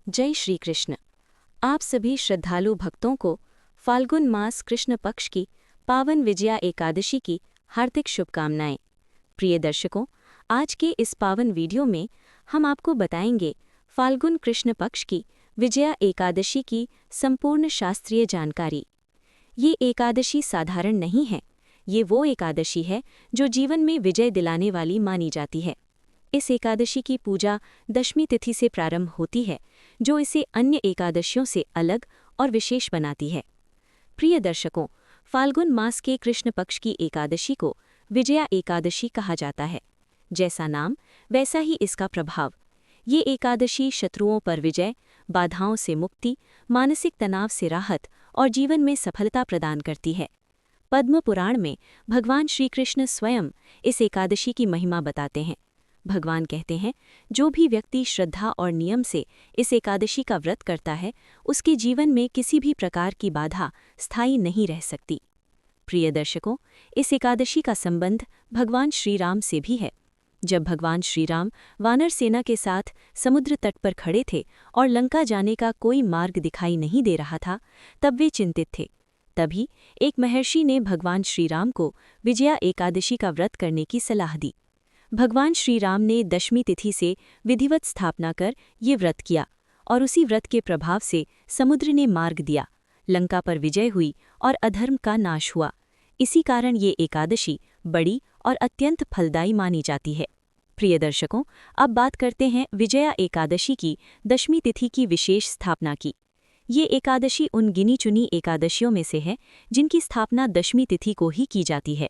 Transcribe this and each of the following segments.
जय श्री कृष्ण। आप सभी श्रद्धालु भक्तों को फाल्गुन मास कृष्ण पक्ष की पावन विजया एकादशी की हार्दिक शुभकामनाएं। प्रिय दर्शकों, आज के इस पावन वीडियो में हम आपको बताएंगे फाल्गुन कृष्ण पक्ष की विजया एकादशी की संपूर्ण शास्त्रीय जानकारी। ये एकादशी साधारण नहीं है, ये वो एकादशी है जो जीवन में विजय दिलाने वाली मानी जाती है। इस एकादशी की पूजा दशमी तिथि से प्रारंभ होती है, जो इसे अन्य एकादशियों से अलग और विशेष बनाती है। प्रिय दर्शकों, फाल्गुन मास के कृष्ण पक्ष की एकादशी को विजया एकादशी कहा जाता है। जैसा नाम वैसा ही इसका प्रभाव। ये एकादशी शत्रुओं पर विजय, बाधाओं से मुक्ति, मानसिक तनाव से राहत और जीवन में सफलता प्रदान करती है। पद्म पुराण में भगवान श्री कृष्ण स्वयं इस एकादशी की महिमा बताते हैं। भगवान कहते हैं, जो भी व्यक्ति श्रद्धा और नियम से इस एकादशी का व्रत करता है, उसके जीवन में किसी भी प्रकार की बाधा स्थायी नहीं रह सकती। प्रिय दर्शकों, इस एकादशी का संबंध भगवान श्री राम से भी है। जब भगवान श्री राम वानर सेना के साथ समुद्र तट पर खड़े थे और लंका जाने का कोई मार्ग दिखाई नहीं दे रहा था, तब वे चिंतित थे। तभी एक महर्षि ने भगवान श्री राम को विजया एकादशी का व्रत करने की सलाह दी। भगवान श्री राम ने दशमी तिथि से विधिवत स्थापना कर ये व्रत किया और उसी व्रत के प्रभाव से समुद्र ने मार्ग दिया, लंका पर विजय हुई और अधर्म का नाश हुआ। इसी कारण ये एकादशी बड़ी और अत्यंत फलदायी मानी जाती है। प्रिय दर्शकों, अब बात करते हैं विजया एकादशी की दशमी तिथि की विशेष स्थापना की। ये एकादशी उन गिनी चुनी एकादशियों में से है जिनकी स्थापना दशमी तिथि को ही की जाती है।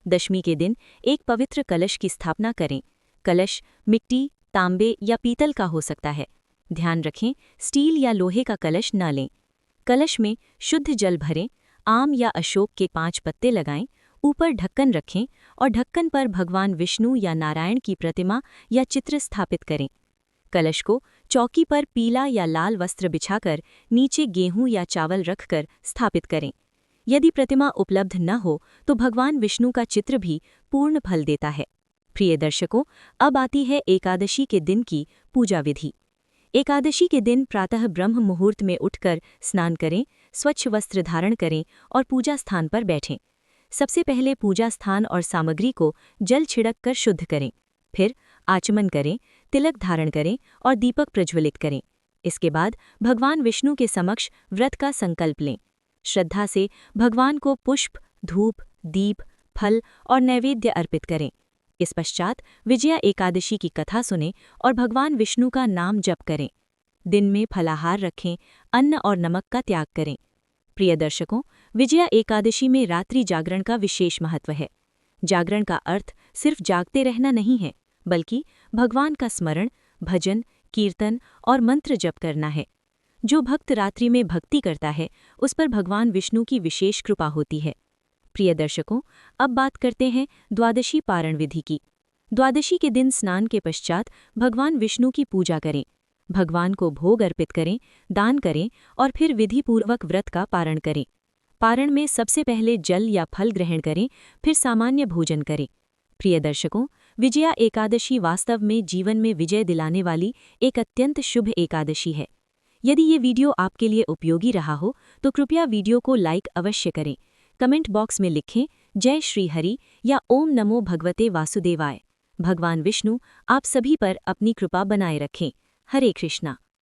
दशमी के दिन एक पवित्र कलश की स्थापना करें। कलश मिट्टी, तांबे या पीतल का हो सकता है। ध्यान रखें, स्टील या लोहे का कलश न लें। कलश में शुद्ध जल भरें, आम या अशोक के 5 पत्ते लगाएं, ऊपर ढक्कन रखें और ढक्कन पर भगवान विष्णु या नारायण की प्रतिमा या चित्र स्थापित करें। कलश को चौकी पर पीला या लाल वस्त्र बिछाकर नीचे गेहूं या चावल रखकर स्थापित करें। यदि प्रतिमा उपलब्ध न हो तो भगवान विष्णु का चित्र भी पूर्ण फल देता है। प्रिय दर्शकों, अब आती है एकादशी के दिन की पूजा विधि। एकादशी के दिन प्रातः ब्रह्म मुहूर्त में उठकर स्नान करें, स्वच्छ वस्त्र धारण करें और पूजा स्थान पर बैठें। सबसे पहले पूजा स्थान और सामग्री को जल छिड़क कर शुद्ध करें। फिर आचमन करें, तिलक धारण करें और दीपक प्रज्वलित करें। इसके बाद भगवान विष्णु के समक्ष व्रत का संकल्प लें। श्रद्धा से भगवान को पुष्प, धूप, दीप, फल और नैवेद्य अर्पित करें। इस पश्चात विजया एकादशी की कथा सुनें और भगवान विष्णु का नाम जप करें। दिन में फलाहार रखें, अन्न और नमक का त्याग करें। प्रिय दर्शकों, विजया एकादशी में रात्रि जागरण का विशेष महत्व है। जागरण का अर्थ सिर्फ जागते रहना नहीं है, बल्कि भगवान का स्मरण, भजन, कीर्तन और मंत्र जप करना है। जो भक्त रात्रि में भक्ति करता है, उस पर भगवान विष्णु की विशेष कृपा होती है। प्रिय दर्शकों, अब बात करते हैं द्वादशी पारण विधि की। द्वादशी के दिन स्नान के पश्चात भगवान विष्णु की पूजा करें, भगवान को भोग अर्पित करें, दान करें और फिर विधिपूर्वक व्रत का पारण करें। पारण में सबसे पहले जल या फल ग्रहण करें, फिर सामान्य भोजन करें। प्रिय दर्शकों, विजया एकादशी वास्तव में जीवन में विजय दिलाने वाली एक अत्यंत शुभ एकादशी है। यदि ये वीडियो आपके लिए उपयोगी रहा हो तो कृपया वीडियो को लाइक अवश्य करें। कमेंट बॉक्स में लिखें जय श्री हरि या ओम नमो भगवते वासुदेवाय। भगवान विष्णु आप सभी पर अपनी कृपा बनाए रखें। हरे कृष्णा।